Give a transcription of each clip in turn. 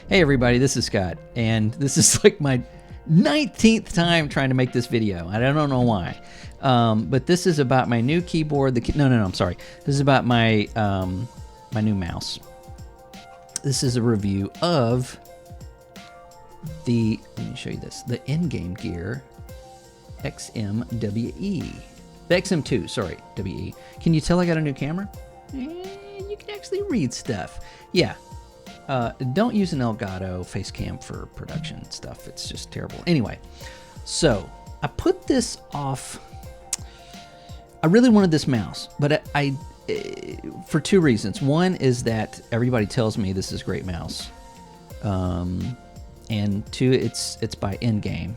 Hey everybody, this is Scott, and this is like my 19th time trying to make this video. I don't know why, but this is about my new keyboard. No, I'm sorry. This is about my my new mouse. This is a review of the. Let me show you this. The Endgame Gear XM2we. The XM2, sorry, WE. Can you tell I got a new camera? You can actually read stuff. Yeah. Don't use an Elgato face cam for production stuff. It's just terrible. Anyway, so I put this off. I really wanted this mouse, but I for two reasons. One is that everybody tells me this is a great mouse, and two, it's by Endgame.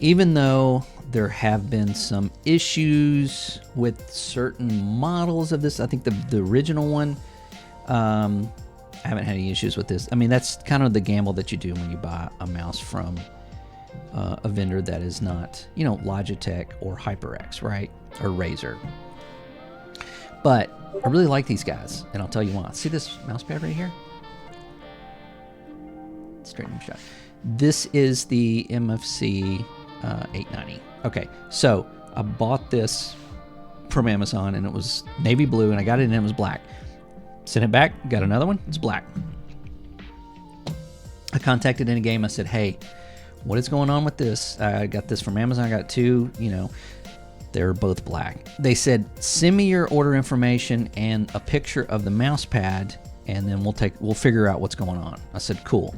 Even though there have been some issues with certain models of this, I think the original one. I haven't had any issues with this. I mean, that's kind of the gamble that you do when you buy a mouse from a vendor that is not, you know, Logitech or HyperX, right? Or Razer. But I really like these guys, and I'll tell you why. See this mouse pad right here? Straighten shot. This is the MFC 890. Okay, so I bought this from Amazon, and it was navy blue, and I got it, and it was black. Sent it back, got another one, it's black. I contacted Endgame, I said, hey, what is going on with this? I got this from Amazon, I got two, you know, they're both black. They said, send me your order information and a picture of the mouse pad, and then we'll figure out what's going on. I said, cool.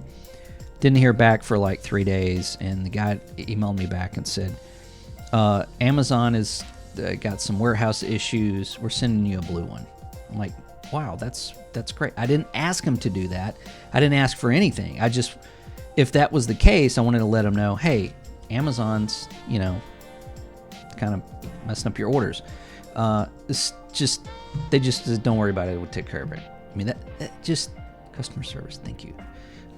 Didn't hear back for like 3 days, and the guy emailed me back and said, Amazon has got some warehouse issues, we're sending you a blue one. I'm like, wow, that's great. I didn't ask him to do that. I didn't ask for anything. I just, if that was the case, I wanted to let him know, hey, Amazon's, you know, kind of messing up your orders. They just said, don't worry about it. We'll take care of it. I mean, that just customer service. Thank you.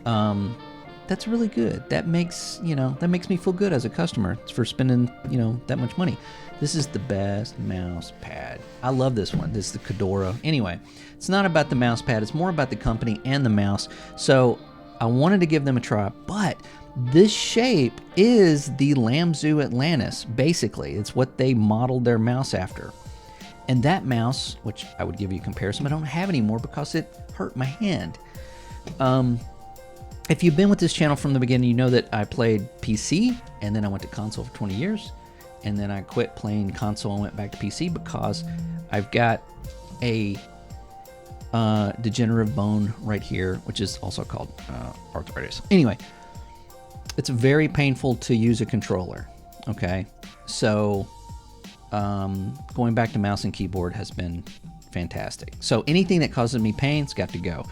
That's really good. That makes me feel good as a customer for spending, you know, that much money. This is the best mouse pad. I love this one. This is the Kedora. Anyway, it's not about the mouse pad. It's more about the company and the mouse. So I wanted to give them a try, but this shape is the Lamzu Atlantis. Basically, it's what they modeled their mouse after. And that mouse, which I would give you a comparison, I don't have anymore because it hurt my hand. If you've been with this channel from the beginning, you know that I played PC, and then I went to console for 20 years. And then I quit playing console and went back to PC because I've got a degenerative bone right here, which is also called arthritis. Anyway, it's very painful to use a controller, okay? So going back to mouse and keyboard has been fantastic. So anything that causes me pain's got to go.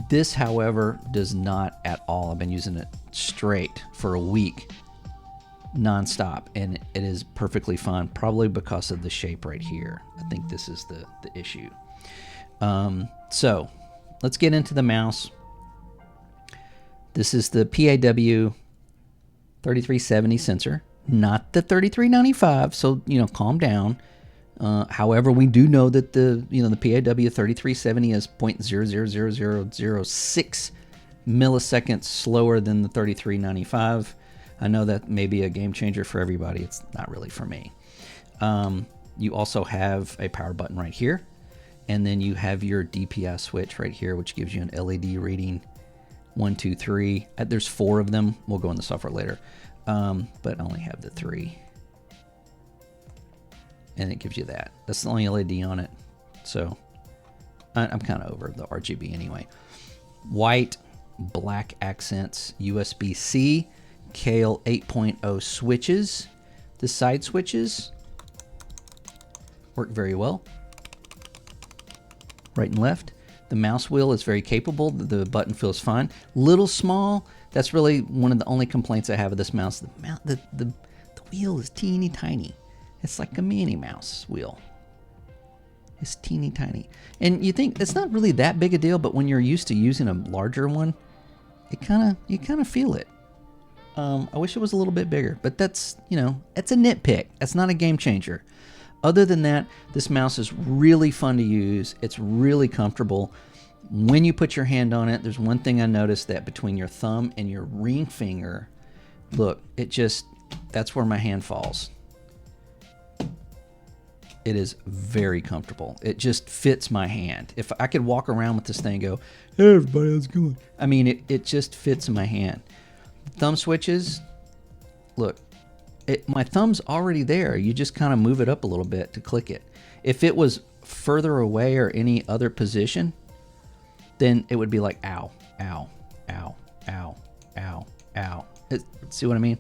This, however, does not at all. I've been using it straight for a week, non-stop, and it is perfectly fine, probably because of the shape right here. I think this is the issue. So let's get into the mouse. This is the PAW 3370 sensor, not the 3395, so, you know, calm down. However, we do know that the PAW 3370 is 0.000006 milliseconds slower than the 3395. I know that may be a game changer for everybody. It's not really for me. You also have a power button right here, and then you have your DPI switch right here, which gives you an LED reading 1, 2, 3. There's 4 of them. We'll go in the software later, but I only have the 3. And it gives you that. That's the only LED on it. So I'm kind of over the RGB anyway. White, black accents, USB-C, Kale 8.0 switches. The side switches work very well. Right and left. The mouse wheel is very capable. The button feels fine. Little small. That's really one of the only complaints I have of this mouse. The wheel is teeny tiny. It's like a Minnie Mouse wheel. It's teeny tiny. And you think it's not really that big a deal, but when you're used to using a larger one, you kind of feel it. I wish it was a little bit bigger, but that's, you know, it's a nitpick. That's not a game changer. Other than that, this mouse is really fun to use. It's really comfortable. when you put your hand on it, there's one thing I noticed, that between your thumb and your ring finger, look, it just, that's where my hand falls. It is very comfortable. It just fits my hand. If I could walk around with this thing and go, hey everybody, how's it going? I mean, it just fits in my hand. Thumb switches, look, my thumb's already there. You just kind of move it up a little bit to click it. If it was further away or any other position, then it would be like, ow, ow, ow, ow, ow, ow. See what I mean?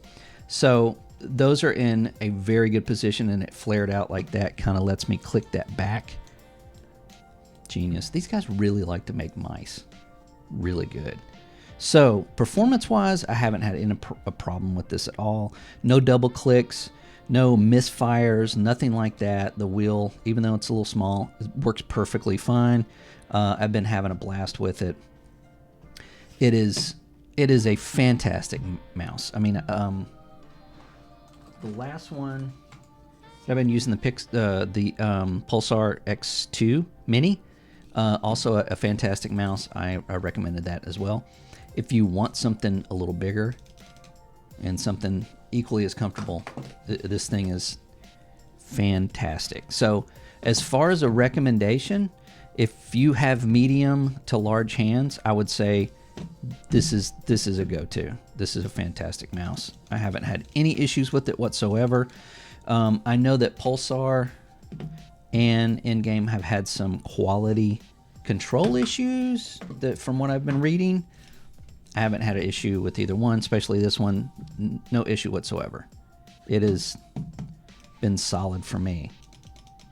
So those are in a very good position, and it flared out like that kind of lets me click that back. Genius. These guys really like to make mice. Really good. So performance-wise, I haven't had a problem with this at all. No double clicks, no misfires, nothing like that. The wheel, even though it's a little small, it works perfectly fine. I've been having a blast with it. It is a fantastic mouse. I mean, the last one I've been using, the Pulsar X2 Mini, also a fantastic mouse. I recommended that as well. If you want something a little bigger and something equally as comfortable, this thing is fantastic. So as far as a recommendation, if you have medium to large hands, I would say this is a go-to. This is a fantastic mouse. I haven't had any issues with it whatsoever. I know that Pulsar and Endgame have had some quality control issues that, from what I've been reading, I haven't had an issue with either one, especially this one. No issue whatsoever. It has been solid for me.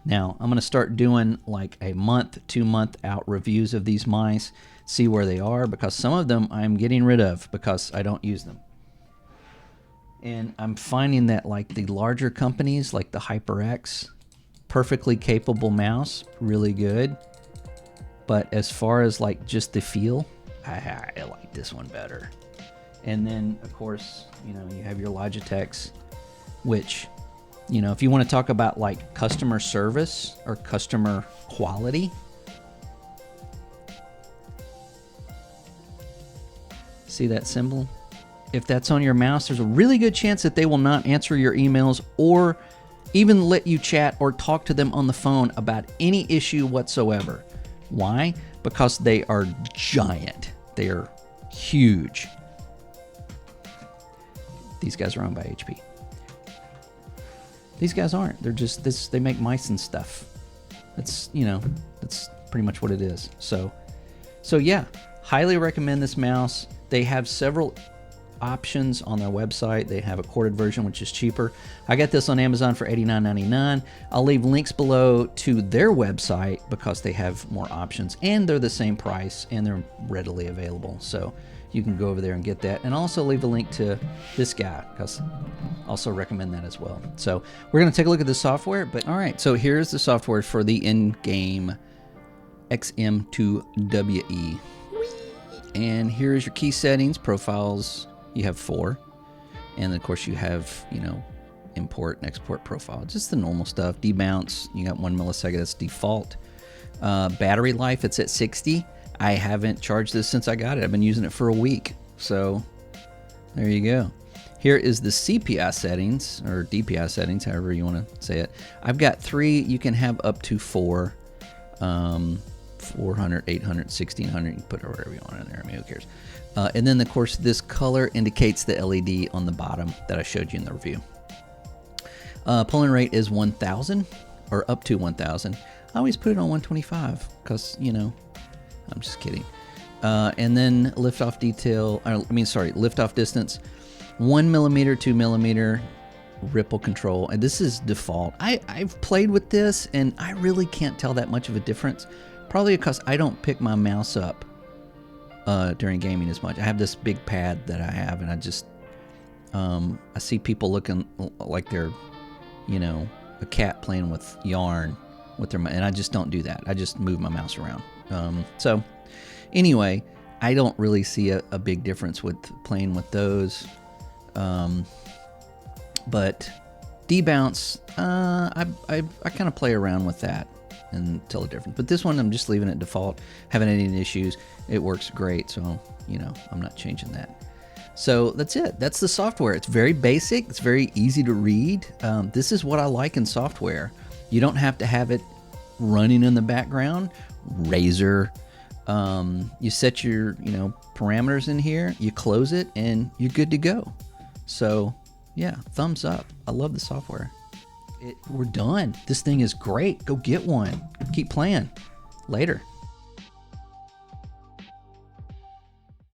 Now, I'm going to start doing like a month, 2 month out reviews of these mice, see where they are, because some of them I'm getting rid of because I don't use them. And I'm finding that like the larger companies, like the HyperX, perfectly capable mouse, really good. But as far as like just the feel, I like this one better. And then of course, you know, you have your Logitechs, which, you know, if you want to talk about like customer service or customer quality, see that symbol? If that's on your mouse, there's a really good chance that they will not answer your emails or even let you chat or talk to them on the phone about any issue whatsoever. Why? Because they are giant. They are huge. These guys are owned by HP. These guys aren't. They're just this. They make mice and stuff. That's, you know, that's pretty much what it is. So yeah, highly recommend this mouse. They have several options on their website. They have a corded version, which is cheaper. I got this on Amazon for $89.99. I'll leave links below to their website because they have more options, and they're the same price, and they're readily available. So you can go over there and get that. And also leave a link to this guy, because I also recommend that as well. So we're going to take a look at the software. But all right, so here's the software for the Endgame XM2we. And here's your key settings, profiles. You have 4, and of course you have, you know, import and export profile, just the normal stuff. Debounce, you got 1 millisecond, that's default. Battery life, it's at 60. I haven't charged this since I got it. I've been using it for a week, so there you go. Here is the CPI settings, or DPI settings, however you want to say it. I've got 3. You can have up to 4. 400, 800, 1600. You can put whatever you want in there. I mean, who cares? And then, of course, this color indicates the LED on the bottom that I showed you in the review. Polling rate is 1,000, or up to 1,000. I always put it on 125 because, you know, I'm just kidding. And then liftoff liftoff distance, 1 millimeter, 2 millimeter, ripple control. And this is default. I've played with this, and I really can't tell that much of a difference. Probably because I don't pick my mouse up during gaming as much. I have this big pad that I have, and I just I see people looking like they're, you know, a cat playing with yarn with their, and I just don't do that. I just move my mouse around. So anyway, I don't really see a big difference with playing with those. But debounce, I kind of play around with that. and tell the difference. But this one, I'm just leaving it default. Haven't had any issues. It works great, so I'm not changing that. So that's it. That's the software. It's very basic. It's very easy to read. This is what I like in software. You don't have to have it running in the background. Razor. You set your parameters in here. You close it, and you're good to go. So yeah, thumbs up. I love the software. We're done. This thing is great. Go get one. Keep playing. Later.